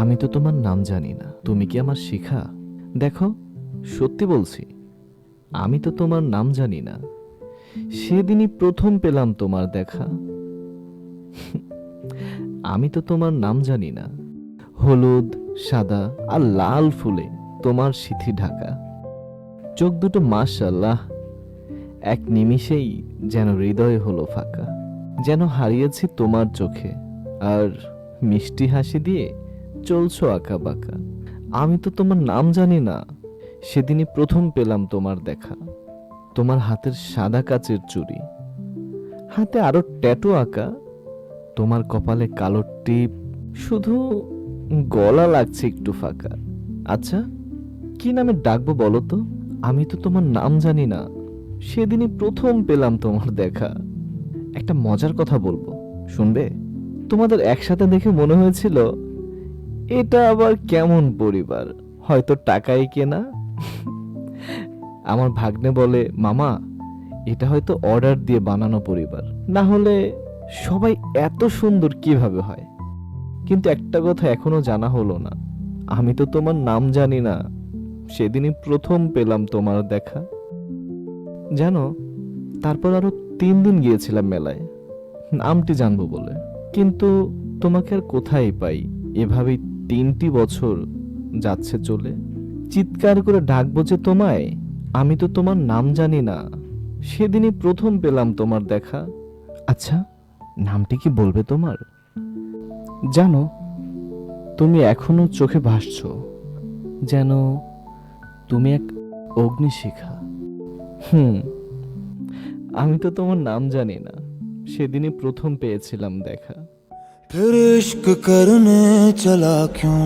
আমি তো তোমার নাম জানি না, তুমি কি আমার শিখা? দেখো, সত্যি বলছি, আমি তো তোমার নাম জানি না, সেদিনই প্রথম পেলাম তোমার দেখা। আমি তো তোমার নাম জানি না, হলুদ, সাদা আর লাল ফুলে তোমার সিথি ঢাকা। চোখ দুটো মাশাআল্লাহ, এক নিমিষেই যেন হৃদয় হলো ফাঁকা। যেন হারিয়েছি তোমার চোখে, আর মিষ্টি হাসি দিয়ে চলছো আঁকা বাঁকা। আমি তো তোমার নাম জানি না, সেদিনই প্রথম পেলাম তোমার দেখা। তোমার হাতের সাদা কাচের চুড়ি, হাতে আরো ট্যাটু আঁকা, তোমার কপালে কালো টিপ, শুধু গলা লাগছে একটু ফাঁকা। আচ্ছা, কি নামে ডাকবো বলো তো? আমি তো তোমার নাম জানি না, সেদিনই প্রথম পেলাম তোমার দেখা। একটা মজার কথা বলবো, শুনবে? তোমাদের একসাথে দেখে মনে হয়েছিল এটা আবার কেমন পরিবার, হয়তো টাকাই কেনা। আমার ভাগ্নে বলে, মামা এটা হয়তো অর্ডার দিয়ে বানানো পরিবার, না হলে সবাই এত সুন্দর কিভাবে হয়? কিন্তু একটা কথা এখনো জানা হলো না, আমি তো তোমার নাম জানি না, সেদিনই প্রথম পেলাম তোমার দেখা। জানো, তারপর আরো 3 দিন গিয়েছিলাম মেলায় নামটি জানবো বলে, কিন্তু তোমাকে আর কোথায় পাই। এভাবেই 3টি বছর যাচ্ছে চলে। চিৎকার করে ডাকবো যে তোমায়, আমি তো তোমার নাম জানি না, সেদিনই প্রথম পেলাম তোমার দেখা। আচ্ছা, নামটি কি বলবে তোমার? জানো, তুমি এখনো চোখে ভাসছো, যেন তুমি এক অগ্নিশিখা। হুম, আমি তো তোমার নাম জানি না, সেদিনই প্রথম পেয়েছিলাম দেখা। फिर इश्क करने चला क्यों?